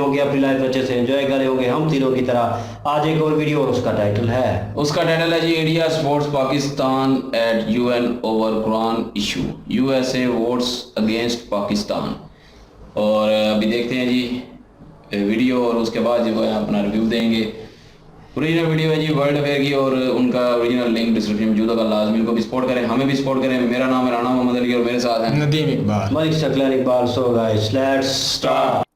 होंगे, अपनी लाइफ अच्छे से एंजॉय करे होंगे हम तीनों की तरह। आज एक और वीडियो और उसका टाइटल है G India supports Pakistan at UN over Quran issue, USA votes against Pakistan. और अभी देखते हैं जी वीडियो और उसके बाद जो है अपना रिव्यू देंगे। ओरिजिनल वीडियो है जी वर्ल्ड अफेयर की और उनका ओरिजिनल लिंक डिस्क्रिप्शन में मौजूद होगा। लाजमी उनको भी सपोर्ट करें, हमें भी सपोर्ट करें। मेरा नाम है राणा मोहम्मद अली और मेरे साथ हैं Nadeem Iqbal, Malik Shaklan Iqbal. So guys let's start.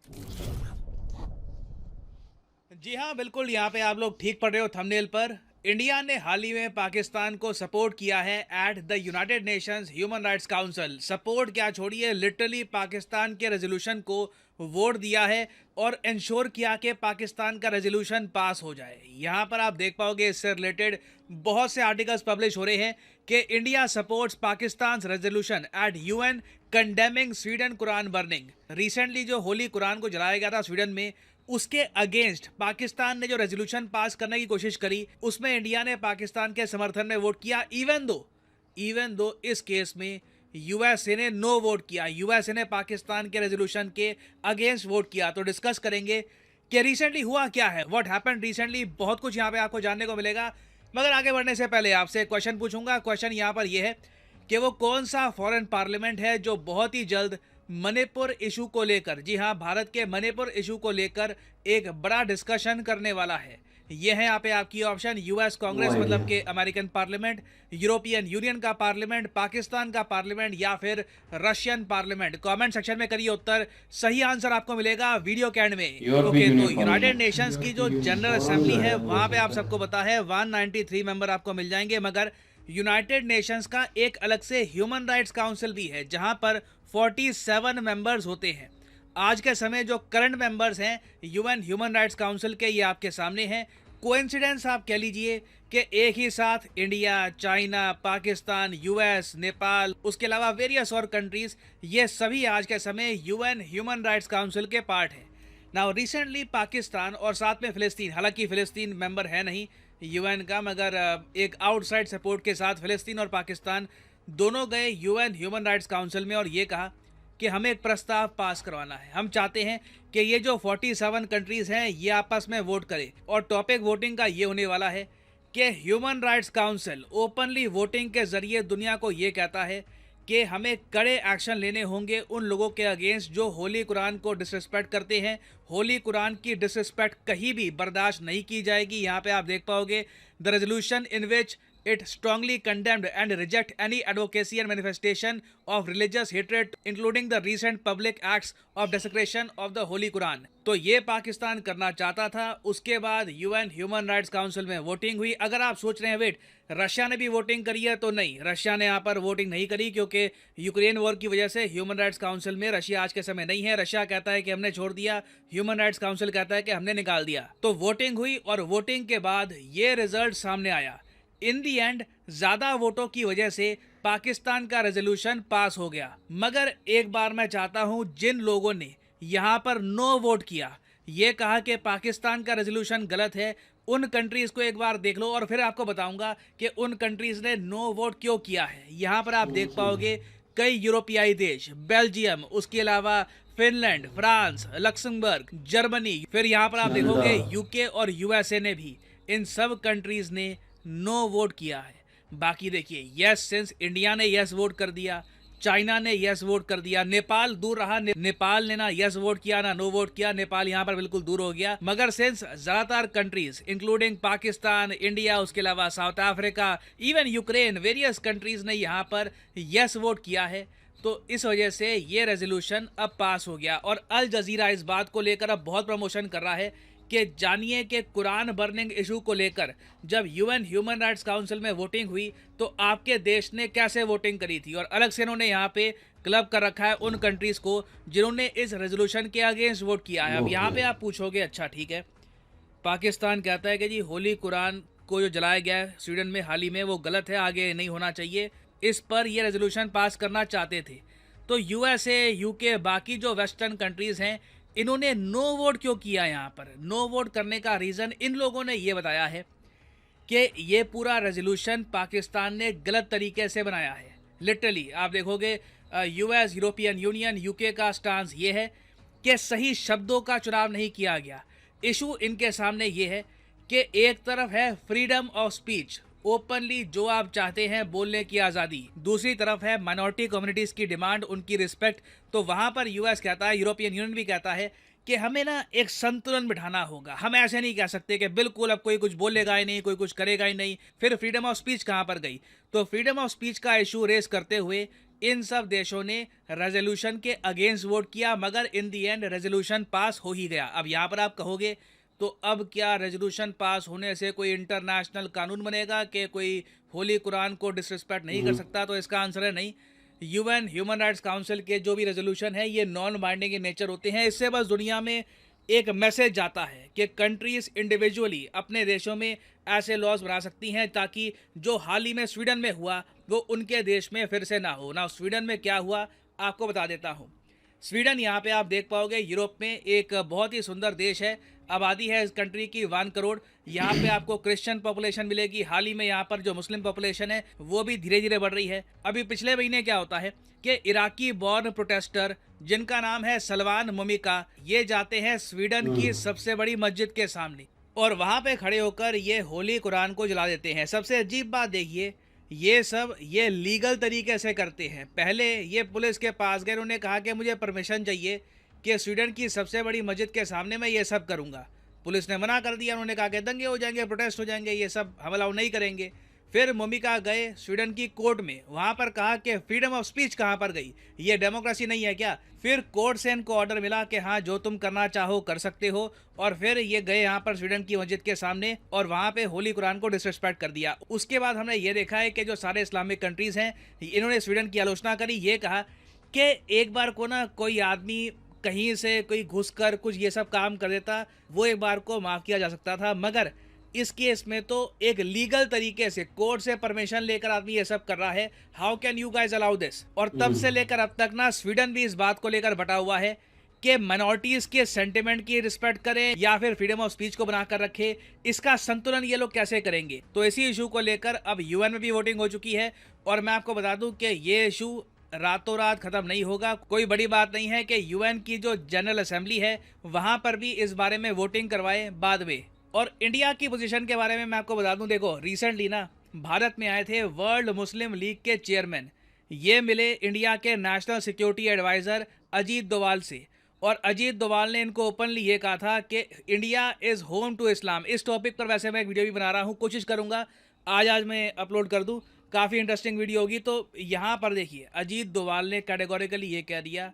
जी हाँ, बिल्कुल यहाँ पे आप लोग ठीक पढ़ रहे हो थंबनेल पर। इंडिया ने हाल ही में पाकिस्तान को सपोर्ट किया है at the United Nations human rights council. Support क्या छोड़िए, लिटरली पाकिस्तान के रेजोल्यूशन को वोट दिया है और इंश्योर किया कि पाकिस्तान का रेजोल्यूशन पास हो जाए। यहाँ पर आप देख पाओगे इससे रिलेटेड बहुत से आर्टिकल्स पब्लिश हो रहे हैं कि India supports Pakistan resolution eight UN condemning Sweden Quran burning. Recently जो होली कुरान को जलाया गया था स्वीडन में, उसके अगेंस्ट पाकिस्तान ने जो रेजोल्यूशन पास करने की कोशिश करी, उसमें इंडिया ने पाकिस्तान के समर्थन में वोट किया। इवन दो इस केस में यूएसए ने नो वोट किया, यूएसए ने पाकिस्तान के रेजोल्यूशन के अगेंस्ट वोट किया। तो डिस्कस करेंगे कि रिसेंटली हुआ क्या है, व्हाट हैपेंड रिसेंटली। बहुत कुछ यहाँ पे आपको जानने को मिलेगा, मगर आगे बढ़ने से पहले आपसे एक क्वेश्चन पूछूंगा। क्वेश्चन यहाँ पर यह है कि वो कौन सा फॉरेन पार्लियामेंट है जो बहुत ही जल्द मणिपुर इशू को लेकर, जी हाँ, भारत के मणिपुर इशू को लेकर एक बड़ा डिस्कशन करने वाला है। ये है यहाँ पे आपकी ऑप्शन, यूएस कांग्रेस मतलब के अमेरिकन पार्लियामेंट, यूरोपियन यूनियन का पार्लियामेंट, पाकिस्तान का पार्लियामेंट या फिर रशियन पार्लियामेंट। कमेंट सेक्शन में करिए उत्तर, सही आंसर आपको मिलेगा वीडियो के एंड में। ओके, तो यूनाइटेड नेशंस की जो जनरल असेंबली है वहां पे आप सबको पता है 193 मेंबर आपको मिल जाएंगे, मगर यूनाइटेड नेशंस का एक अलग से ह्यूमन राइट्स काउंसिल भी है जहां पर 47 मेंबर्स होते हैं। आज के समय जो करंट मेंबर्स हैं यूएन ह्यूमन राइट्स काउंसिल के, ये आपके सामने हैं। कोइंसिडेंस आप कह लीजिए कि एक ही साथ India, China, Pakistan, US, Nepal, उसके अलावा वेरियस और कंट्रीज, ये सभी आज के समय यूएन ह्यूमन राइट्स काउंसिल के पार्ट हैं। नाउ रिसेंटली पाकिस्तान और साथ में फिलिस्तीन, हालांकि फिलिस्तीन मेंबर है नहीं यूएन का, मगर एक आउटसाइड सपोर्ट के साथ फिलिस्तीन और पाकिस्तान दोनों गए यूएन ह्यूमन राइट्स काउंसिल में और ये कहा कि हमें एक प्रस्ताव पास करवाना है। हम चाहते हैं कि ये जो 47 कंट्रीज़ हैं ये आपस में वोट करें, और टॉपिक वोटिंग का ये होने वाला है कि human rights council openly voting के ज़रिए दुनिया को ये कहता है कि हमें कड़े एक्शन लेने होंगे उन लोगों के अगेंस्ट जो होली कुरान को डिसरिस्पेक्ट करते हैं। होली कुरान की डिसरिस्पेक्ट कहीं भी बर्दाश्त नहीं की जाएगी। यहाँ पे आप देख पाओगे the resolution in which it strongly condemned and reject any advocacy and manifestation of religious hatred including the recent public acts of desecration of the Holy Quran। तो ये पाकिस्तान करना चाहता था। उसके बाद यूएन ह्यूमन राइट्स काउंसिल में voting हुई। अगर आप सोच रहे हैं वेट रशिया ने भी वोटिंग करी है, तो नहीं, रशिया ने यहाँ पर वोटिंग नहीं करी क्योंकि यूक्रेन वॉर की वजह से ह्यूमन राइट्स काउंसिल में रशिया आज के समय नहीं है। रशिया कहता है कि हमने छोड़ दिया, ह्यूमन राइट्स काउंसिल कहता है कि हमने निकाल दिया। तो वोटिंग हुई और वोटिंग के बाद ये रिजल्ट सामने आया। इन दी एंड ज़्यादा वोटों की वजह से पाकिस्तान का रेजोल्यूशन पास हो गया। मगर एक बार मैं चाहता हूं जिन लोगों ने यहाँ पर नो वोट किया, ये कहा कि पाकिस्तान का रेजोल्यूशन गलत है, उन कंट्रीज़ को एक बार देख लो और फिर आपको बताऊंगा कि उन कंट्रीज़ ने नो वोट क्यों किया है। यहाँ पर आप देख पाओगे कई यूरोपियाई देश, बेल्जियम, उसके अलावा फिनलैंड, फ्रांस, लक्समबर्ग, जर्मनी, फिर यहाँ पर आप देखोगे यूके और यूएसए ने भी, इन सब कंट्रीज़ ने नो वोट किया है। बाकी देखिए, यस सिंस इंडिया ने यस वोट कर दिया, चाइना ने यस वोट कर दिया, नेपाल दूर रहा, नेपाल ने ना यस वोट किया ना नो वोट किया, नेपाल यहाँ पर बिल्कुल दूर हो गया। मगर सिंस ज्यादातर कंट्रीज इंक्लूडिंग पाकिस्तान, इंडिया, उसके अलावा south Africa, even Ukraine, various countries ने यहाँ पर यस वोट किया है, तो इस वजह से ये रेजोल्यूशन अब पास हो गया। और अल जजीरा इस बात को लेकर अब बहुत प्रमोशन कर रहा है कि जानिए कि कुरान बर्निंग इशू को लेकर जब यूएन ह्यूमन राइट्स काउंसिल में वोटिंग हुई तो आपके देश ने कैसे वोटिंग करी थी। और अलग से इन्होंने यहाँ पे क्लब कर रखा है उन कंट्रीज़ को जिन्होंने इस रेजोल्यूशन के अगेंस्ट वोट किया है। अब यहाँ पे आप पूछोगे अच्छा ठीक है, पाकिस्तान कहता है कि जी होली कुरान को जो जलाया गया है स्वीडन में हाल ही में वो गलत है, आगे नहीं होना चाहिए, इस पर ये रेजोल्यूशन पास करना चाहते थे। तो यूएसए, यूके, बाकी जो वेस्टर्न कंट्रीज़ हैं, इन्होंने नो वोट क्यों किया। यहाँ पर नो वोट करने का रीज़न इन लोगों ने ये बताया है कि ये पूरा रेजोल्यूशन पाकिस्तान ने गलत तरीके से बनाया है। लिटरली आप देखोगे यूएस, यूरोपियन यूनियन, यूके का स्टांस ये है कि सही शब्दों का चुनाव नहीं किया गया। इशू इनके सामने ये है कि एक तरफ है फ्रीडम ऑफ स्पीच, ओपनली जो आप चाहते हैं बोलने की आज़ादी, दूसरी तरफ है माइनॉरिटी कम्युनिटीज़ की डिमांड, उनकी रिस्पेक्ट। तो वहाँ पर यूएस कहता है, यूरोपियन यूनियन भी कहता है कि हमें ना एक संतुलन बिठाना होगा। हम ऐसे नहीं कह सकते कि बिल्कुल अब कोई कुछ बोलेगा ही नहीं, कोई कुछ करेगा ही नहीं। फिर फ्रीडम ऑफ स्पीच कहाँ पर गई? तो फ्रीडम ऑफ स्पीच का इशू रेस करते हुए इन सब देशों ने रेजोल्यूशन के अगेंस्ट वोट किया, मगर इन दी एंड रेजोल्यूशन पास हो ही गया। अब यहाँ पर आप कहोगे तो अब क्या रेजोल्यूशन पास होने से कोई इंटरनेशनल कानून बनेगा कि कोई होली कुरान को डिसरिस्पेक्ट नहीं कर सकता? तो इसका आंसर है नहीं। यूएन ह्यूमन राइट्स काउंसिल के जो भी रेजोल्यूशन है ये नॉन बाइंडिंग इन नेचर होते हैं। इससे बस दुनिया में एक मैसेज जाता है कि कंट्रीज इंडिविजुअली अपने देशों में ऐसे लॉज बना सकती हैं ताकि जो हाल ही में स्वीडन में हुआ वो उनके देश में फिर से ना हो। ना स्वीडन में क्या हुआ आपको बता देता हूँ। स्वीडन यहाँ पे आप देख पाओगे यूरोप में एक बहुत ही सुंदर देश है। आबादी है इस कंट्री की 1 करोड़। यहाँ पे आपको क्रिश्चियन पॉपुलेशन मिलेगी। हाल ही में यहाँ पर जो मुस्लिम पॉपुलेशन है वो भी धीरे धीरे बढ़ रही है। अभी पिछले महीने क्या होता है कि इराकी बॉर्न प्रोटेस्टर जिनका नाम है सलमान मुमिका, ये जाते हैं स्वीडन की सबसे बड़ी मस्जिद के सामने और वहाँ पे खड़े होकर ये होली कुरान को जला देते हैं। सबसे अजीब बात देखिए, ये लीगल तरीके से करते हैं। पहले ये पुलिस के पास गए, उन्होंने कहा कि मुझे परमिशन चाहिए कि स्वीडन की सबसे बड़ी मस्जिद के सामने मैं ये सब करूंगा। पुलिस ने मना कर दिया, उन्होंने कहा कि दंगे हो जाएंगे, प्रोटेस्ट हो जाएंगे, ये सब हम अलाउ नहीं करेंगे। फिर मुमिका गए स्वीडन की कोर्ट में, वहाँ पर कहा कि फ्रीडम ऑफ स्पीच कहाँ पर गई, ये डेमोक्रेसी नहीं है क्या? फिर कोर्ट से इनको ऑर्डर मिला कि हाँ जो तुम करना चाहो कर सकते हो। और फिर ये गए यहाँ पर स्वीडन की मस्जिद के सामने और वहाँ पे होली कुरान को डिसरिस्पेक्ट कर दिया। उसके बाद हमने ये देखा है कि जो सारे इस्लामिक कंट्रीज़ हैं इन्होंने स्वीडन की आलोचना करी। ये कहा कि एक बार को ना कोई आदमी कहीं से कोई घुसकर कुछ ये सब काम कर देता, वो एक बार को माफ़ किया जा सकता था, मगर इस केस में तो एक लीगल तरीके से कोर्ट से परमिशन लेकर आदमी ये सब कर रहा है। How can you guys allow this? और तब से लेकर अब तक ना स्वीडन भी इस बात को लेकर बटा हुआ है कि माइनॉरिटीज के सेंटिमेंट की रिस्पेक्ट करें या फिर फ्रीडम ऑफ स्पीच को बनाकर रखे। इसका संतुलन ये लोग कैसे करेंगे? तो इसी इशू को लेकर अब यूएन में भी वोटिंग हो चुकी है और मैं आपको बता दूं कि ये इशू रातों रात खत्म नहीं होगा। कोई बड़ी बात नहीं है कि यूएन की जो जनरल असेंबली है वहां पर भी इस बारे में वोटिंग करवाए बाद में। और इंडिया की पोजीशन के बारे में मैं आपको बता दूं, देखो रिसेंटली ना भारत में आए थे वर्ल्ड मुस्लिम लीग के चेयरमैन, ये मिले इंडिया के national security adviser Ajit Doval से और अजीत डोवाल ने इनको ओपनली ये कहा था कि India is home to Islam. इस टॉपिक पर वैसे मैं एक वीडियो भी बना रहा हूँ, कोशिश करूँगा आज मैं अपलोड कर दूँ, काफ़ी इंटरेस्टिंग वीडियो होगी। तो यहाँ पर देखिए अजीत डोवाल ने कैटेगोरिकली ये कह दिया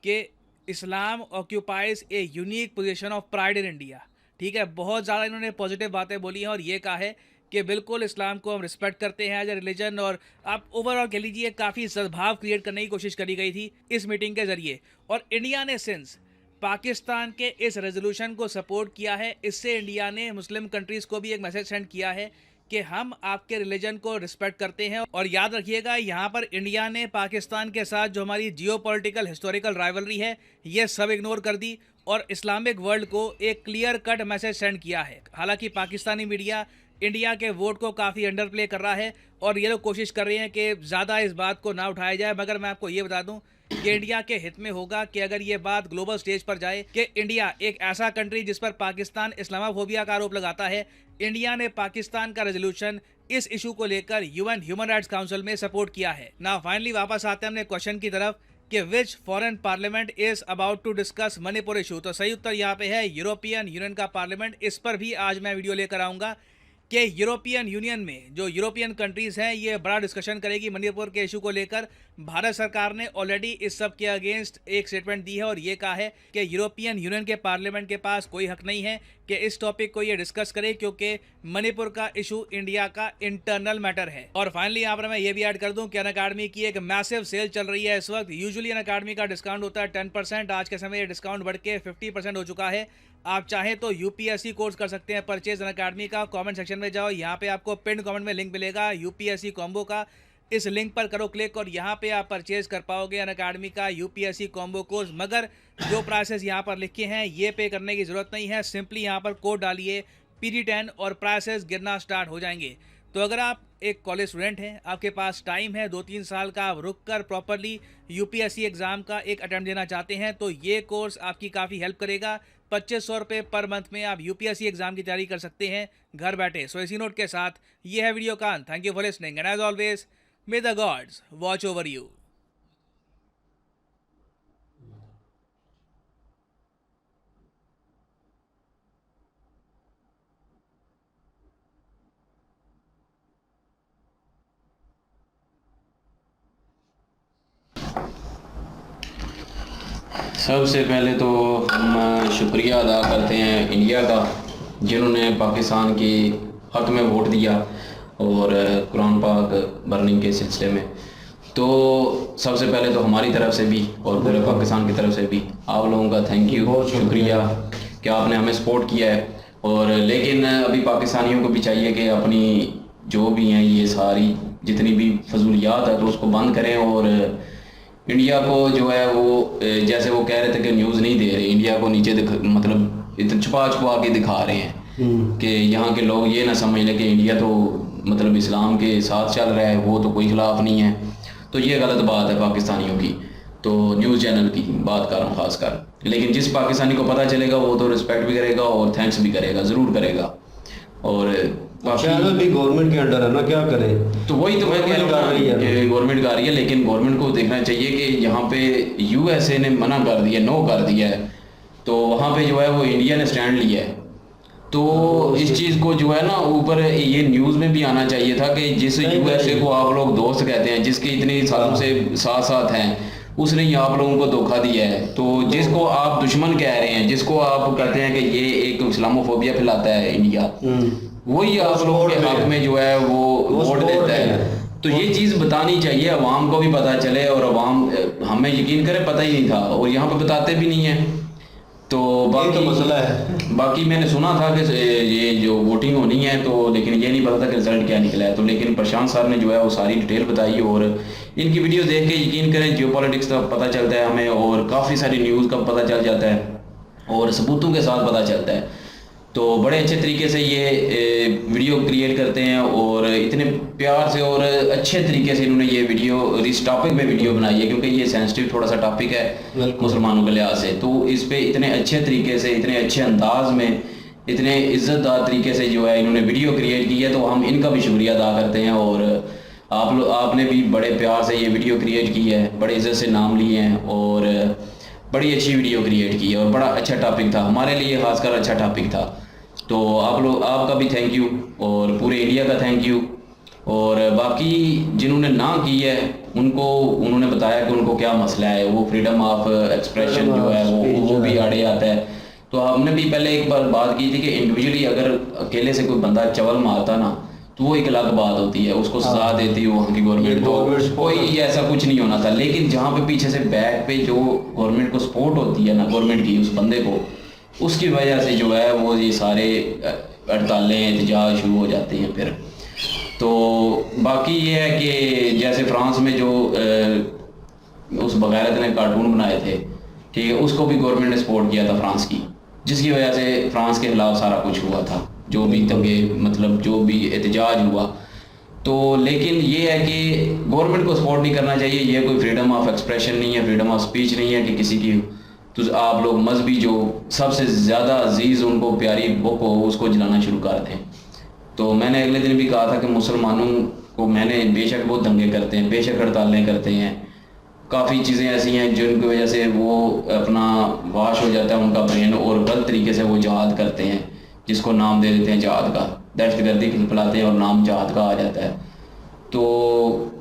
कि Islam occupies a unique position of pride in India. ठीक है, बहुत ज़्यादा इन्होंने पॉजिटिव बातें बोली हैं और ये कहा है कि बिल्कुल इस्लाम को हम रिस्पेक्ट करते हैं एज ए रिलीजन। और आप ओवरऑल कह लीजिए काफ़ी सद्भाव क्रिएट करने की कोशिश करी गई थी इस मीटिंग के ज़रिए। और इंडिया ने सिंस पाकिस्तान के इस रेजोल्यूशन को सपोर्ट किया है, इससे इंडिया ने मुस्लिम कंट्रीज़ को भी एक मैसेज सेंड किया है कि हम आपके रिलीजन को रिस्पेक्ट करते हैं। और याद रखिएगा यहाँ पर इंडिया ने पाकिस्तान के साथ जो हमारी जियोपॉलिटिकल हिस्टोरिकल राइवलरी है ये सब इग्नोर कर दी और इस्लामिक वर्ल्ड को एक क्लियर कट मैसेज सेंड किया है। हालांकि पाकिस्तानी मीडिया इंडिया के वोट को काफ़ी अंडर प्ले कर रहा है और ये लोग कोशिश कर रहे हैं कि ज़्यादा इस बात को ना उठाया जाए, मगर मैं आपको ये बता दूं कि इंडिया के हित में होगा कि अगर ये बात ग्लोबल स्टेज पर जाए कि इंडिया एक ऐसा कंट्री जिस पर पाकिस्तान इस्लामोफोबिया का आरोप लगाता है, इंडिया ने पाकिस्तान का रेजोल्यूशन इस इशू को लेकर यूएन ह्यूमन राइट्स काउंसिल में सपोर्ट किया है। ना फाइनली वापस आते हैं अपने क्वेश्चन की तरफ कि which foreign parliament is about to discuss Manipur issue. तो सही उत्तर यहाँ पे है यूरोपियन यूनियन का पार्लियामेंट। इस पर भी आज मैं वीडियो लेकर आऊँगा कि यूरोपियन यूनियन में जो यूरोपियन कंट्रीज़ हैं ये बड़ा डिस्कशन करेगी मणिपुर के इशू को लेकर। भारत सरकार ने ऑलरेडी इस सब के अगेंस्ट एक स्टेटमेंट दी है और ये कहा है कि यूरोपियन यूनियन के पार्लियामेंट के पास कोई हक नहीं है कि इस टॉपिक को ये डिस्कस करे, क्योंकि मणिपुर का इशू इंडिया का इंटरनल मैटर है। और फाइनली यहाँ पर मैं ये भी ऐड कर दूँ कि अनअकैडमी की एक मैसिव सेल चल रही है इस वक्त। यूजुअली अनअकैडमी का डिस्काउंट होता है 10%, आज के समय ये डिस्काउंट बढ़ के 50% हो चुका है। आप चाहें तो यूपीएससी कोर्स कर सकते हैं परचेज अनअकैडमी का। कमेंट सेक्शन में जाओ, यहाँ पे आपको पिन कमेंट में लिंक मिलेगा यूपीएससी कॉम्बो का, इस लिंक पर करो क्लिक और यहाँ पे आप परचेज कर पाओगे अनअकैडमी का यूपीएससी कॉम्बो कोर्स। मगर जो प्राइसेस यहाँ पर लिखे हैं ये पे करने की ज़रूरत नहीं है, सिंपली यहाँ पर कोड डालिए PD10 और प्राइसेस गिरना स्टार्ट हो जाएंगे। तो अगर आप एक कॉलेज स्टूडेंट हैं, आपके पास टाइम है 2-3 साल का, आप रुक कर प्रॉपरली यूपीएससी एग्ज़ाम का एक अटैम्प्ट देना चाहते हैं, तो ये कोर्स आपकी काफ़ी हेल्प करेगा। 2500 रुपये पर मंथ में आप यूपीएससी एग्ज़ाम की तैयारी कर सकते हैं घर बैठे। सो इसी नोट के साथ ये है वीडियो का अंत। Thank you for listening and as always may the gods watch over you. सबसे पहले तो हम शुक्रिया अदा करते हैं इंडिया का, जिन्होंने पाकिस्तान के हक़ में वोट दिया और कुरान पाक बर्निंग के सिलसिले में। तो सबसे पहले तो हमारी तरफ से भी और पूरे पाकिस्तान की तरफ से भी आप लोगों का थैंक यू, बहुत शुक्रिया कि आपने हमें सपोर्ट किया है। और लेकिन अभी पाकिस्तानियों को भी चाहिए कि अपनी जो भी हैं ये सारी जितनी भी फजूलियात है तो उसको बंद करें, और इंडिया को जो है वो जैसे वो कह रहे थे कि न्यूज़ नहीं दे रहे, इंडिया को नीचे मतलब इतना छुपा के दिखा रहे हैं कि यहाँ के लोग ये ना समझ लें कि इंडिया तो मतलब इस्लाम के साथ चल रहा है, वो तो कोई खिलाफ नहीं है। तो ये गलत बात है पाकिस्तानियों की, तो न्यूज़ चैनल की बात कर रहा हूँ खास कर। लेकिन जिस पाकिस्तानी को पता चलेगा वो तो रिस्पेक्ट भी करेगा और थैंक्स भी करेगा, ज़रूर करेगा। और चैनल भी गवर्नमेंट के अंडर है ना, क्या करें। तो वही तो मैं कह रहा हूँ कि गवर्नमेंट कर रही है, लेकिन गवर्नमेंट को देखना चाहिए कि यहाँ पे यूएसए ने मना कर दिया, नो कर दिया है, तो वहाँ पे जो है वो इंडिया ने स्टैंड लिया है। तो इस चीज़ को जो है ना ऊपर ये न्यूज़ में भी आना चाहिए था कि जिस यूएसए को आप लोग दोस्त कहते हैं, जिसके इतने सालों से साथ साथ हैं, उसने ही आप लोगों को धोखा दिया है। तो जिसको आप दुश्मन कह रहे हैं, जिसको आप कहते हैं कि ये एक इस्लामोफोबिया फैलाता है इंडिया, वही आप लोगों के हक में जो है वो वोट देता है। तो ये चीज़ बतानी चाहिए, अवाम को भी पता चले, और अवाम हमें यकीन करे पता ही नहीं था और यहाँ पे बताते भी नहीं है। तो बाकी तो मसला है। बाकी मैंने सुना था कि ये जो वोटिंग होनी है, तो लेकिन ये नहीं पता था कि रिजल्ट क्या निकला है। तो लेकिन प्रशांत सर ने जो है वो सारी डिटेल बताई, और इनकी वीडियो देख के यकीन करें जियोपॉलिटिक्स का पता चलता है हमें, और काफ़ी सारी न्यूज़ का पता चल जाता है और सबूतों के साथ पता चलता है। तो बड़े अच्छे तरीके से ये वीडियो क्रिएट करते हैं, और इतने प्यार से और अच्छे तरीके से इन्होंने ये वीडियो इस टॉपिक में वीडियो बनाई है, क्योंकि ये सेंसिटिव थोड़ा सा टॉपिक है मुसलमानों के लिहाज से। तो इस पे इतने अच्छे तरीके से, इतने अच्छे अंदाज में, इतने इज्जतदार तरीके से जो है इन्होंने वीडियो क्रिएट की है, तो हम इनका भी शुक्रिया अदा करते हैं। और आपने भी बड़े प्यार से ये वीडियो क्रिएट की है, बड़े इज्जत से नाम लिए हैं, और बड़ी अच्छी वीडियो क्रिएट की है, और बड़ा अच्छा टॉपिक था हमारे लिए, खासकर अच्छा टॉपिक था। तो आपका भी थैंक यू, और पूरे इंडिया का थैंक यू। और बाकी जिन्होंने ना की है उन्होंने बताया कि उनको क्या मसला है, वो फ्रीडम ऑफ एक्सप्रेशन जो है वो भी आड़े आता है। तो हमने भी पहले एक बार बात की थी कि इंडिविजुअली अगर अकेले से कोई बंदा चवल मारता ना, तो वो एक अलग बात होती है, उसको सजा देती है वहाँ की गवर्नमेंट, तो कोई ऐसा कुछ नहीं होना था। लेकिन जहाँ पे पीछे से बैक पे जो गवर्नमेंट को सपोर्ट होती है ना, गवर्नमेंट की उस बंदे को, उसकी वजह से जो है वो ये सारे हड़तालें एहतजाज शुरू हो जाते हैं फिर। तो बाकी ये है कि जैसे फ्रांस में जो उस बगैरत ने कार्टून बनाए थे, ठीक है, उसको भी गवर्नमेंट ने सपोर्ट किया था फ्रांस की, जिसकी वजह से फ्रांस के खिलाफ सारा कुछ हुआ था, जो भी दंगे मतलब जो भी एहतजाज हुआ। तो लेकिन ये है कि गवर्नमेंट को सपोर्ट नहीं करना चाहिए, ये कोई फ्रीडम ऑफ एक्सप्रेशन नहीं है, फ्रीडम ऑफ स्पीच नहीं है कि किसी की, तो आप लोग मजहबी जो सबसे ज़्यादा अजीज़ उनको प्यारी बुक हो उसको जलाना शुरू कर दें। तो मैंने अगले दिन भी कहा था कि मुसलमानों को मैंने बेशक वो दंगे करते हैं, बेशक हड़तालें करते हैं, काफ़ी चीज़ें ऐसी हैं जिनकी वजह से वो अपना वाश हो जाता है उनका ब्रेन, और गलत तरीके से वो जहाद करते हैं, जिसको नाम दे देते हैं जहाद का, दहशतगर्दी खिलाते हैं और नाम जहाद का आ जाता है। तो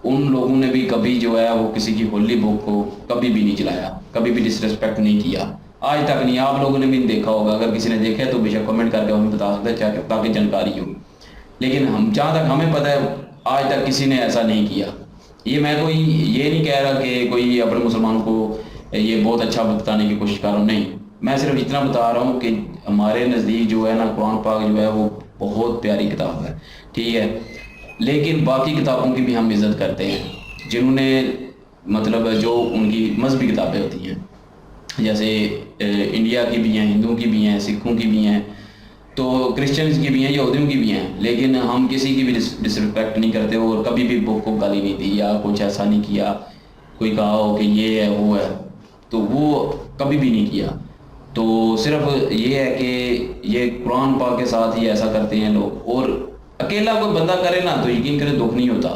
उन लोगों ने भी कभी जो है वो किसी की होली बुक को कभी भी नहीं जलाया, कभी भी डिसरिस्पेक्ट नहीं किया, आज तक नहीं। आप लोगों ने भी देखा होगा, अगर किसी ने देखा है तो बेशक कमेंट करके हमें बता सकते हैं ताकि जानकारी हो। लेकिन हम जहाँ तक हमें पता है आज तक किसी ने ऐसा नहीं किया। ये मैं कोई ये नहीं कह रहा कि कोई अपने मुसलमान को ये बहुत अच्छा बताने की कोशिश कर रहा हूँ, नहीं, मैं सिर्फ इतना बता रहा हूँ कि हमारे नज़दीक जो है ना कुरान पाक जो है वो बहुत प्यारी किताब है, ठीक है। लेकिन बाकी किताबों की भी हम इज़्ज़त करते हैं, जिन्होंने मतलब जो उनकी मजहबी किताबें होती हैं, जैसे इंडिया की भी हैं, हिंदुओं की भी हैं, सिखों की भी हैं, तो क्रिश्चियंस की भी हैं, यहूदियों की भी हैं, लेकिन हम किसी की भी डिसरिस्पेक्ट नहीं करते और कभी भी को गाली नहीं दी या कुछ ऐसा नहीं किया, कोई कहा हो कि ये है वो है, तो वो कभी भी नहीं किया। तो सिर्फ ये है कि ये कुरान पाक के साथ ही ऐसा करते हैं लोग, और अकेला कोई बंदा करे ना तो यकीन करे दुख नहीं होता,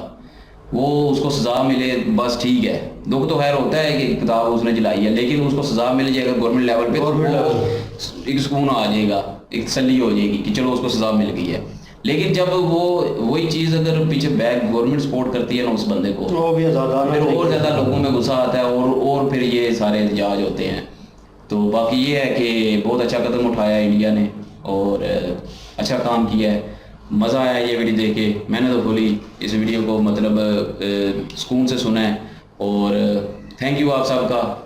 वो उसको सज़ा मिले बस ठीक है। दुख तो खैर होता है कि किताब उसने जलाई है, लेकिन उसको सज़ा मिल जाएगा गवर्नमेंट लेवल पे तो एक सुकून आ जाएगा, एक तसल्ली हो जाएगी कि चलो उसको सज़ा मिल गई है। लेकिन जब वो वही चीज़ अगर पीछे बैक गवर्नमेंट सपोर्ट करती है ना उस बंदे को, फिर और ज़्यादा लोगों में गुस्सा आता है और फिर ये सारे एहतजाज होते हैं। तो बाकी ये है कि बहुत अच्छा कदम उठाया इंडिया ने और अच्छा काम किया है, मज़ा आया ये वीडियो देख के। मैंने तो फुली इस वीडियो को मतलब सुकून से सुना है और थैंक यू आप सबका।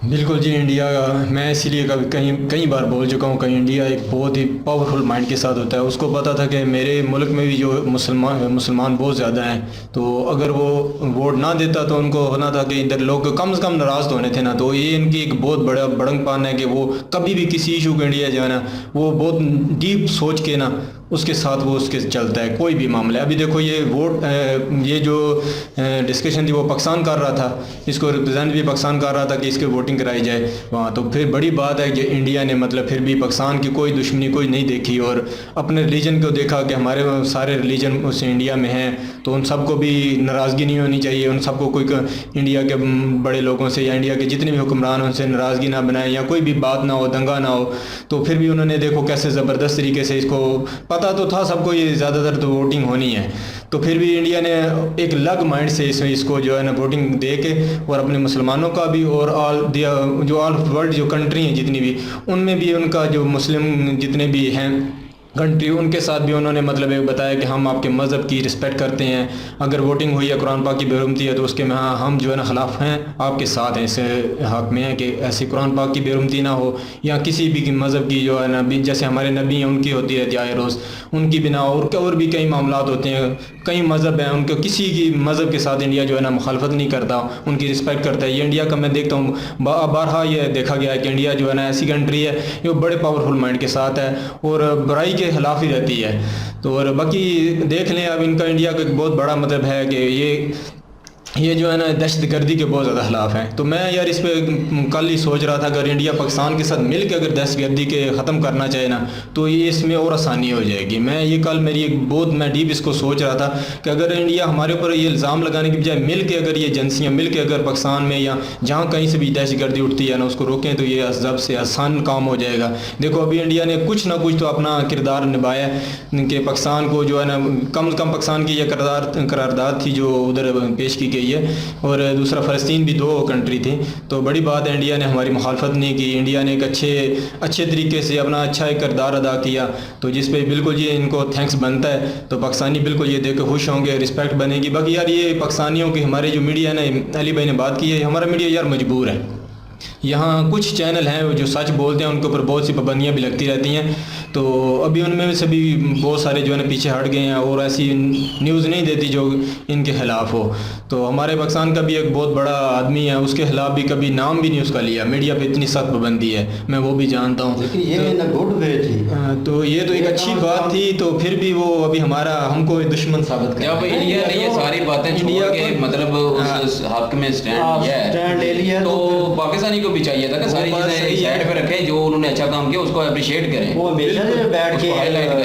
बिल्कुल जी, इंडिया मैं इसीलिए कई बार बोल चुका हूँ कि इंडिया एक बहुत ही पावरफुल माइंड के साथ होता है। उसको पता था कि मेरे मुल्क में भी जो मुसलमान बहुत ज़्यादा हैं, तो अगर वो वोट ना देता तो उनको होना था कि इधर लोग कम से कम नाराज़ तो होने थे ना। तो ये इनकी एक बहुत बड़ा बड़ंगपन है कि वो कभी भी किसी इशू को इंडिया जो है ना वो बहुत डीप सोच के ना उसके साथ वो उसके चलता है कोई भी मामला। अभी देखो ये वोट ये जो डिस्कशन थी वो पाकिस्तान कर रहा था, इसको रिप्रेजेंट भी पाकिस्तान कर रहा था कि इसके वोटिंग कराई जाए वहाँ। तो फिर बड़ी बात है कि इंडिया ने मतलब फिर भी पाकिस्तान की कोई दुश्मनी कोई नहीं देखी और अपने रिलीजन को देखा कि हमारे सारे रिलीजन उस इंडिया में हैं, तो उन सबको भी नाराज़गी नहीं होनी चाहिए, उन सबको कोई इंडिया के बड़े लोगों से या इंडिया के जितने भी हुक्मरान उनसे नाराज़गी ना बनाए या कोई भी बात ना हो, दंगा ना हो। तो फिर भी उन्होंने देखो कैसे ज़बरदस्त तरीके से इसको पता तो था सबको ये ज़्यादातर तो वोटिंग होनी है, तो फिर भी इंडिया ने एक अलग माइंड से इसको जो है ना वोटिंग दे के और अपने मुसलमानों का भी और ऑल वर्ल्ड जो कंट्री हैं जितनी भी उनमें भी उनका जो मुस्लिम जितने भी हैं कंट्री उनके साथ भी उन्होंने मतलब एक बताया कि हम आपके मज़हब की रिस्पेक्ट करते हैं, अगर वोटिंग हुई है कुरान पाक की बेरुमती है तो उसके में हम जो है ना ख़िलाफ़ हैं, आपके साथ हैं, इस हक़ में है कि ऐसी कुरान पाक की बेरुमती ना हो या किसी भी मज़हब की जो है ना जैसे हमारे नबी हैं उनकी होती रहती है आए रोज़ उनकी भी ना, और भी कई मामलात होते हैं, कई मज़हब हैं उनके किसी की मज़हब के साथ इंडिया जो है ना मुखालफत नहीं करता, उनकी रिस्पेक्ट करता है। ये इंडिया का मैं देखता हूँ बारहा ये देखा गया है कि इंडिया जो है ना ऐसी कंट्री है जो बड़े पावरफुल माइंड के साथ है और बुराई के खिलाफ ही रहती है। तो और बाकी देख लें अब इनका इंडिया का एक बहुत बड़ा मतलब है कि ये जो है ना दहशतगर्दी के बहुत ज़्यादा खिलाफ हैं। तो मैं यार इस पर कल ही सोच रहा था अगर इंडिया पाकिस्तान के साथ मिल के अगर दहशतगर्दी के ख़त्म करना चाहे ना तो ये इसमें और आसानी हो जाएगी। मैं ये कल मेरी एक बहुत मैं डीप इसको सोच रहा था कि अगर इंडिया हमारे ऊपर ये इल्ज़ाम लगाने की बजाय मिल के अगर ये एजेंसियाँ मिल के अगर पाकिस्तान में या जहाँ कहीं से भी दहशतगर्दी उठती है ना उसको रोकें तो ये जब से आसान काम हो जाएगा। देखो अभी इंडिया ने कुछ ना कुछ तो अपना किरदार निभाया है कि पाकिस्तान को जो है ना कम से कम पाकिस्तान की यह करारदाद थी जो उधर पेश की गई है और दूसरा फ़लस्तीन भी 2 कंट्री थी। तो बड़ी बात है इंडिया ने हमारी मुखालफत नहीं की, इंडिया ने एक अच्छे तरीके से अपना अच्छा एक किरदार अदा किया, तो जिस पे बिल्कुल ये इनको थैंक्स बनता है। तो पाकिस्तानी बिल्कुल ये देख के खुश होंगे, रिस्पेक्ट बनेगी। बाकी यार ये पाकिस्तानियों की हमारे जो मीडिया ने अली भाई ने बात की है, हमारा मीडिया यार मजबूर है। यहाँ कुछ चैनल हैं जो सच बोलते हैं उनके ऊपर बहुत सी पाबंदियाँ भी लगती रहती हैं, तो अभी उनमें से भी बहुत सारे जो है ना पीछे हट गए हैं और ऐसी न्यूज़ नहीं देती जो इनके ख़िलाफ़ हो। तो हमारे पाकिस्तान का भी एक बहुत बड़ा आदमी है, उसके खिलाफ भी कभी नाम भी नहीं उसका लिया, मीडिया पे इतनी सख्त पाबंदी है, मैं वो भी जानता हूँ। लेकिन ये गुड वे थी, तो ये तो एक अच्छी बात थी, तो फिर भी वो अभी हमको दुश्मन साबित कर जब इंडिया ने ये सारी बातें छोड़ के मतलब उस हक में स्टैंड ले लिया तो पाकिस्तानी को भी चाहिए था कि सारी चीजें साइड पे रखें, जो उन्होंने अच्छा काम किया उसको अप्रिशिएट करें। वो हमेशा बैठ के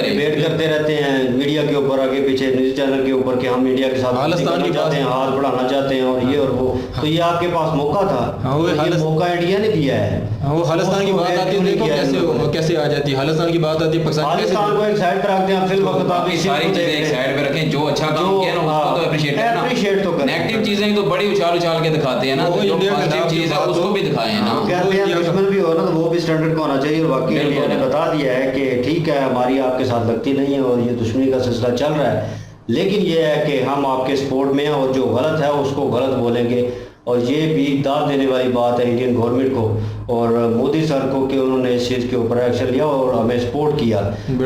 डिबेट करते रहते हैं मीडिया के ऊपर आगे पीछे न्यूज़ चैनल के ऊपर कि हम इंडिया के साथ चाहते हैं, हाथ बढ़ाना चाहते हैं और ये और वो। तो ये आपके पास मौका था, ये मौका इंडिया ने दिया है। वो खालिस्तान की बात आती है कैसे आ जाती है, खालिस्तान की बात आती है पाकिस्तान को एक साइड पर रखते हैं, फिर वक्त आप सारी चीजें एक साइड पे रखें, जो अच्छा काम किया ना उसको तो अप्रिशिएट तो करें। नेगेटिव चीजें तो बड़ी उछाल के दिखाते हैं ना, जो पॉजिटिव चीज है उसको भी दिखाएं ना। कहते हैं दुश्मन भी हो ना तो वो भी स्टैंडर्ड का होना चाहिए। और बाकी इंडिया ने बता दिया है कि ठीक है हमारी आपके साथ लगती नहीं है और ये दुश्मनी का सिलसिला चल रहा है, लेकिन ये है कि हम आपके सपोर्ट में हैं और जो गलत है उसको गलत बोलेंगे। और ये भी दाद देने वाली बात है इंडियन गवर्नमेंट को और मोदी सर को कि उन्होंने इस चीज़ के ऊपर एक्शन लिया और हमें सपोर्ट किया।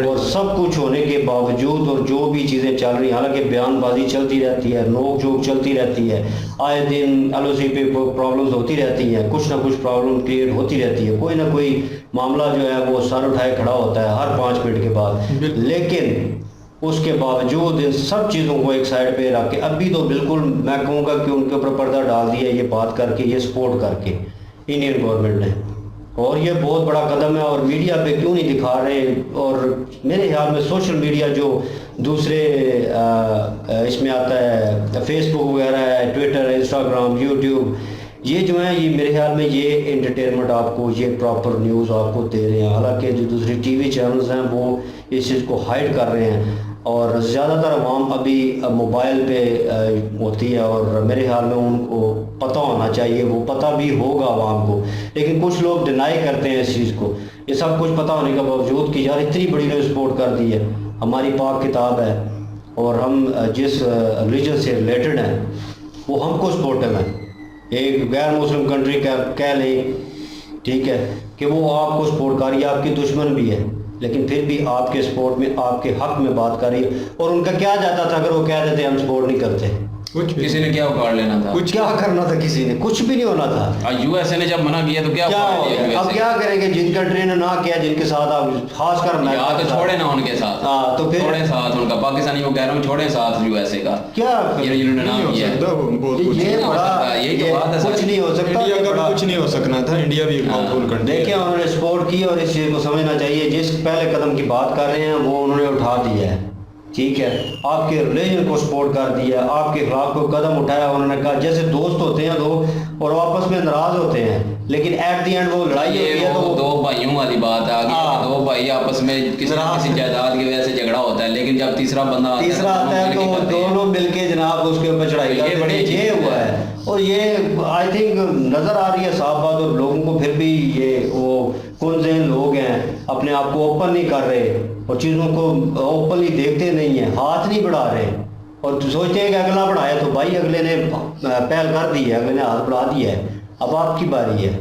और सब कुछ होने के बावजूद और जो भी चीज़ें चल रही हैं, हालांकि बयानबाजी चलती रहती है, नोक झोंक चलती रहती है, आए दिन LOC पे प्रॉब्लम्स होती रहती हैं, कुछ ना कुछ प्रॉब्लम क्रिएट होती रहती है, कोई ना कोई मामला जो है वो सर उठाए खड़ा होता है हर 5 मिनट के बाद। लेकिन उसके बावजूद इन सब चीज़ों को एक साइड पे रख के अभी तो बिल्कुल मैं कहूँगा कि उनके ऊपर पर्दा डाल दिया ये बात करके, ये सपोर्ट करके इंडियन गवर्नमेंट ने, और ये बहुत बड़ा कदम है। और मीडिया पे क्यों नहीं दिखा रहे? और मेरे ख्याल में सोशल मीडिया जो दूसरे इसमें आता है, फेसबुक वगैरह है, ट्विटर, इंस्टाग्राम, यूट्यूब, ये जो है ये मेरे ख्याल में ये एंटरटेनमेंट आपको, ये प्रॉपर न्यूज़ आपको दे रहे हैं। हालांकि जो दूसरी TV चैनल्स हैं वो इस चीज़ को हाइड कर रहे हैं और ज़्यादातर अवाम अभी मोबाइल पे होती है, और मेरे ख्याल में उनको पता होना चाहिए, वो पता भी होगा अवाम को, लेकिन कुछ लोग डिनाई करते हैं इस चीज़ को। ये सब कुछ पता होने के बावजूद कि यार इतनी बड़ी ने सपोर्ट कर दी है, हमारी पाक किताब है और हम जिस रिलीजन से रिलेटेड हैं वो हमको सपोर्टिव है। एक गैर मुस्लिम कंट्री कह लें, ठीक है, कि वो आपको सपोर्ट कर रही है, आपकी दुश्मन भी है, लेकिन फिर भी आपके सपोर्ट में, आपके हक में बात कर रही है। और उनका क्या जाता था अगर वो कह देते हम सपोर्ट नहीं करते? कुछ किसी ने क्या उखाड़ लेना था? कुछ क्या करना था? किसी ने कुछ भी नहीं होना था। USA ने जब मना किया तो क्या अब क्या करेंगे? जिन कंट्री ने ना किया, जिनके साथ आप खासकर या तो छोड़े ना उनके साथ। हाँ, तो फिर छोड़े साथ उनका, पाकिस्तानी को कह रहा हूँ छोड़े साथ USA का। क्या जिन्होंने ना किया ये बड़ा, यही तो बात है, कुछ नहीं हो सकता, इंडिया का कुछ नहीं हो सकना था। इंडिया भी एक पावरफुल कंट्री है। देखिए उन्होंने सपोर्ट की और इस चीज़ को समझना चाहिए, जिस पहले कदम की बात कर रहे हैं वो उन्होंने उठा दिया है, ठीक है, आपके रिलीजन को सपोर्ट कर दिया, आपके खिलाफ कोई कदम उठाया, उन्होंने कहा जैसे दोस्त होते हैं दो और आपस में नाराज होते हैं, लेकिन एट दी एंड वो लड़ाई होती है तो दो भाइयों वाली बात आ गई। दो भाई आपस में किसी जायदाद की वजह से झगड़ा होता है, लेकिन जब तीसरा बंदा आता है तो दोनों मिलके जनाब उसके ऊपर चढ़ाई करते हैं। ये हुआ है और ये आई थिंक नजर आ रही है साफ बात, और लोगों को फिर भी ये वो कौन से लोग हैं अपने आप को ओपन नहीं कर रहे और चीज़ों को ओपनली देखते नहीं है, हाथ नहीं बढ़ा रहे और सोचते हैं कि अगला बढ़ाया तो भाई अगले ने पहल कर दी है, अगले ने हाथ बढ़ा दिया है, अब आपकी बारी है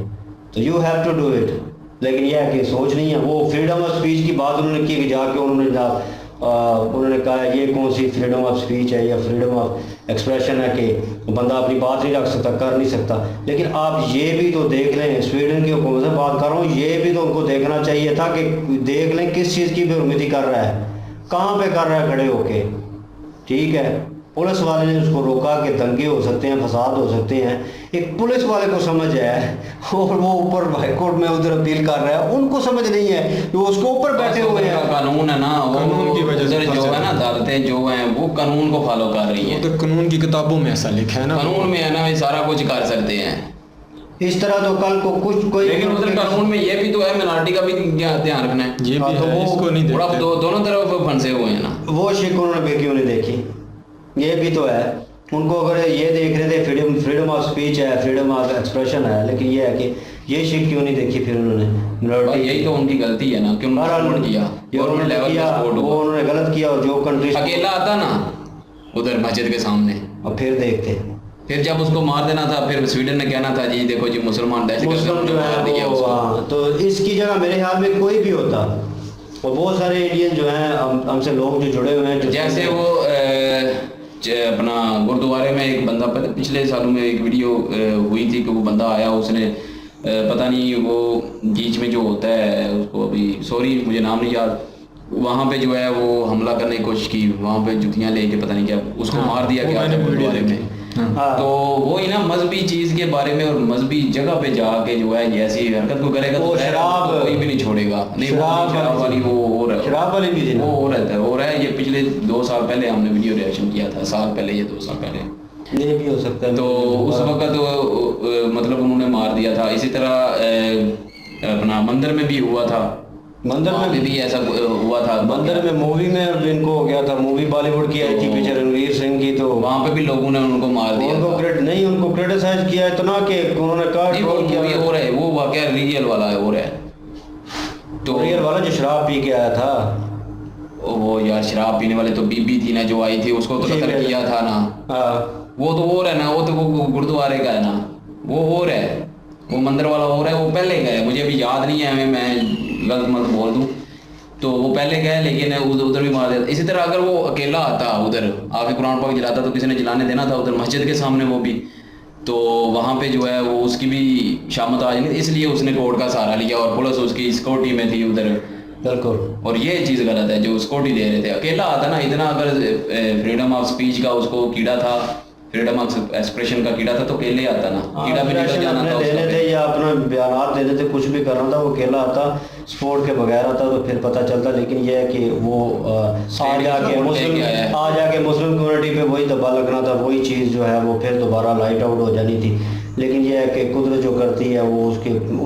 तो you have to do it. लेकिन यह है कि सोच नहीं है। वो फ्रीडम ऑफ स्पीच की बात उन्होंने की कि जाके उन्होंने कहा ये कौन सी फ्रीडम ऑफ स्पीच है या फ्रीडम ऑफ एक्सप्रेशन है कि बंदा अपनी बात नहीं रख सकता, कर नहीं सकता। लेकिन आप ये भी तो देख लें, स्वीडन की हुकूमत से बात कर रहा हूँ, ये भी तो उनको देखना चाहिए था कि देख लें किस चीज़ की बेरुमती कर रहा है, कहाँ पे कर रहा है खड़े होके, ठीक है। पुलिस वाले ने उसको रोका कि दंगे हो सकते हैं, फसाद हो सकते हैं, एक पुलिस वाले को समझ है और वो ऊपर हाईकोर्ट में उधर अपील कर रहा है, उनको समझ नहीं है, वो उसको ऊपर बैठे हुए हैं। कानून है ना, कानून की वजह से जो है ना अदालतें जो हैं वो कानून को फॉलो कर रही हैं। तो कानून की किताबों में ऐसा लिखा है ना, कानून में है ना, ये सारा कुछ कर सकते हैं। इस तरह तो कल को कुछ कोई, लेकिन उधर कानून में ये भी तो है, मिनॉरिटी का भी ध्यान रखना है। ये भी तो है, वो इसको नहीं देखते। दोनों तरफ फंसे हुए हैं ना। वो शिक उन्होंने क्यों नहीं देखी, ये भी तो है। उनको अगर ये देख रहे थे फ्रीडम ऑफ स्पीच है, फ्रीडम ऑफ एक्सप्रेशन है, लेकिन ये है कि ये शिक क्यों नहीं देखी फिर उन्होंने। यही तो उनकी गलती है ना, क्यों उन्होंने किया, वो उन्होंने गलत किया। और जो कंट्री अकेला आता ना उधर मस्जिद के सामने और फिर देखते, फिर जब उसको मार देना था, फिर स्वीडन ने कहना था जी देखो जी मुसलमान मुस्लिम जो है वो, तो इसकी जगह मेरे ख्याल में कोई भी होता, और बहुत सारे इंडियन जो हैं हमसे लोग जो जुड़े हुए हैं, जैसे वो अपना गुरुद्वारे में एक बंदा, पिछले सालों में एक वीडियो हुई थी कि वो बंदा आया, उसने पता नहीं वो बीच में जो होता है उसको, अभी सॉरी मुझे नाम नहीं याद, वहाँ पे जो है वो हमला करने की कोशिश की, वहाँ पे जुतियाँ लेके पता नहीं क्या उसको मार दिया गया गुरुद्वारे में। तो वो ही ना मजहबी चीज के बारे में और मजहबी जगह पे जाके जो है ऐसी हरकत को करेगा तो शराब कोई भी नहीं छोड़ेगा। नहीं शराब वाली वो हो रहा है, शराब वाली भी वो हो रहा है। ये पिछले 2 साल पहले हमने वीडियो रिएक्शन किया था, साल पहले, ये 2 साल पहले, ये भी हो सकता है। तो उस वक्त तो मतलब उन्होंने मार दिया था। इसी तरह अपना मंदिर में भी हुआ था, मंदिर में भी ऐसा हुआ था। मंदिर में मूवी में इनको हो गया था, मूवी बॉलीवुड की आई थी पीछे रणवीर सिंह की, तो वहाँ पे भी लोगों ने उनको मार दिया, उनको क्रिटिसाइज किया इतना कि उन्होंने कहा हो रहा है वो वाकया रियल वाला है, हो रहा है। तो रियल वाला जो शराब पी के आया था, वो यार शराब पीने वाले तो बीबी थी ना जो आई थी, उसको तो कत्ल किया था ना। वो तो हो रहा है ना, वो तो वो गुरुद्वारे का है ना, वो हो रहा है। वो मंदिर वाला हो रहा है, वो पहले गए, मुझे अभी याद नहीं है, मैं गलत मत बोल दूँ, तो वो पहले गए लेकिन उधर भी मार देता। इसी तरह अगर वो अकेला आता उधर आके कुरान पाक जलाता तो किसी ने जलाने देना था उधर मस्जिद के सामने, वो भी तो वहाँ पे जो है वो उसकी भी शामत आ जाएगी, इसलिए उसने कोर्ट का सहारा लिया और पुलिस उसकी सिक्योरिटी में थी उधर। बिल्कुल। और ये चीज़ गलत है जो सिक्योरिटी दे रहे थे, अकेला आता ना, इतना अगर फ्रीडम ऑफ स्पीच का उसको कीड़ा था, फ्रीडम ऑफ एक्सप्रेशन का कीड़ा था तो अकेले आता ना, कीड़ा भी निकल जाना था देने थे या अपना बयान देने थे, कुछ भी करना था, वो अकेला आता स्पोर्ट के बगैर आता तो फिर पता चलता। लेकिन यह है कि वो आज आके मुस्लिम कम्युनिटी पे वही दबा लगना था, वही चीज़ जो है वो फिर दोबारा लाइट आउट हो जानी थी। लेकिन यह है कि कुदरत जो करती है वो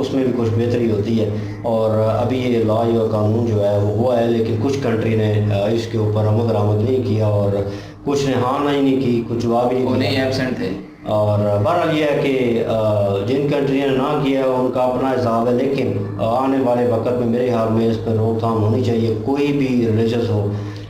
उसमें भी कुछ बेहतरी होती है। और अभी ये लॉ या कानून जो है वो हुआ है, लेकिन कुछ कंट्री ने इसके ऊपर अमल दरामद नहीं किया और कुछ ने हाँ नहीं की, कुछ जवाब ही नहीं एबसेंट थे। और बहरहाल ये है कि जिन कंट्री ने ना किया उनका अपना हिसाब है, लेकिन आने वाले वक्त में मेरे ख्याल में इस पर रोकथाम होनी चाहिए। कोई भी रिलीजियस हो,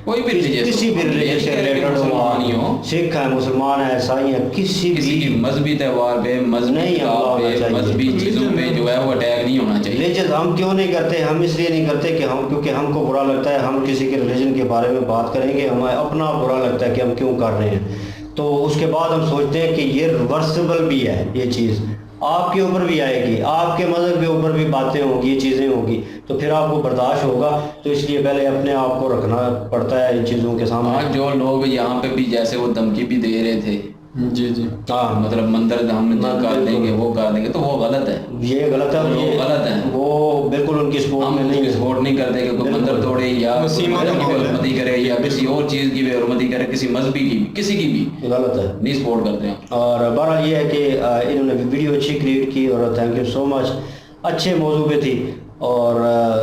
कोई भी किसी भी रिलीजियस से रिलेटेड हो, सिख है, मुसलमान है, ईसाई है, किसी भी मजहबी त्यौहार पे, मजहबी चीज़ों पे जो है वो अटैक नहीं होना चाहिए। रिलीजन हम क्यों नहीं करते? हम इसलिए नहीं करते कि क्योंकि हमको बुरा लगता है, हम किसी के रिलीजन के बारे में बात करेंगे, हमें अपना बुरा लगता है कि हम क्यों कर रहे हैं। तो उसके बाद हम सोचते हैं कि ये रिवर्सिबल भी है, ये चीज़ आपके ऊपर भी आएगी, आपके मज़हब के ऊपर भी बातें होंगी, ये चीज़ें होगी, तो फिर आपको बर्दाश्त होगा। तो इसलिए पहले अपने आप को रखना पड़ता है इन चीज़ों के सामने। हाँ, जो लोग यहाँ पे भी जैसे वो धमकी भी दे रहे थे, जी जी, हाँ, मतलब मंदिर हम कर देंगे, वो कर देंगे, तो वो गलत है, ये गलत है, वो गलत है, वो बिल्कुल उनकी सपोर्ट में नहीं, सपोर्ट नहीं करते कि कोई मंदिर तोड़े या हुरमती करे या किसी और चीज़ की भी हुरमती करे, किसी मजहबी की किसी की भी गलत है, नहीं सपोर्ट करते हैं। और बहरहाल ये है कि इन्होंने वीडियो अच्छी क्रिएट की और थैंक यू सो मच, अच्छे मौजू पे थी और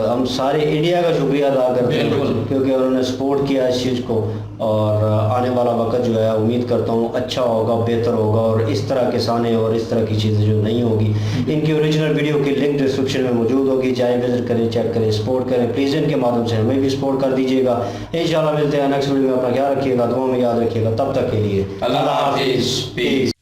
हम सारे इंडिया का शुक्रिया अदा करते हैं क्योंकि उन्होंने सपोर्ट किया इस चीज़ को। और आने वाला वक्त जो है उम्मीद करता हूँ अच्छा होगा, बेहतर होगा और इस तरह के साने और इस तरह की चीज़ें जो नहीं होगी। इनकी ओरिजिनल वीडियो की लिंक डिस्क्रिप्शन में मौजूद होगी, चाहे विजिट करें, चेक करें, सपोर्ट करें, प्लीज़ इनके माध्यम से हमें भी सपोर्ट कर दीजिएगा। इंशाल्लाह मिलते हैं नेक्स्ट वीडियो में, अपना ख्याल रखिएगा, दुआ में याद रखिएगा, तब तक के लिए अल्लाह हाफिज़।